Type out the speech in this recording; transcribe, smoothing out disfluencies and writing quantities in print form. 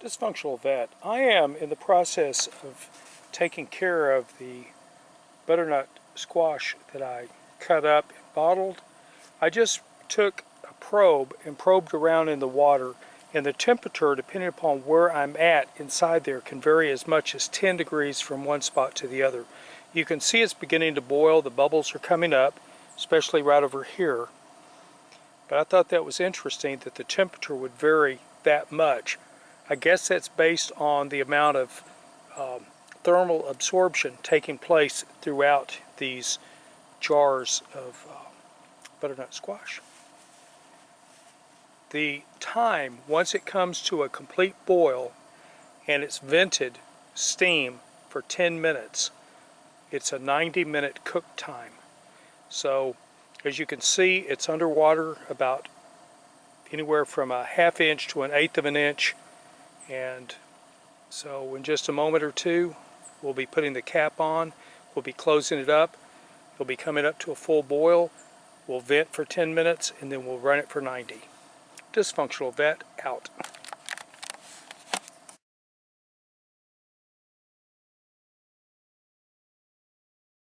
Dysfunctional vet. I am in the process of taking care of the butternut squash that I cut up and bottled. I just took a probe and probed around in the water, and the temperature, depending upon where I'm at inside there, can vary as much as 10 degrees from one spot to the other. You can see it's beginning to boil. The bubbles are coming up, especially right over here. But I thought that was interesting that the temperature would vary that much. I guess that's based on the amount of thermal absorption taking place throughout these jars of butternut squash. The time, once it comes to a complete boil and it's vented steam for 10 minutes, it's a 90-minute cook time. So as you can see, it's underwater about anywhere from a half inch to an eighth of an inch. And so in just a moment or two, we'll be putting the cap on, we'll be closing it up, it'll be coming up to a full boil, we'll vent for 10 minutes, and then we'll run it for 90. Dysfunctional vet out.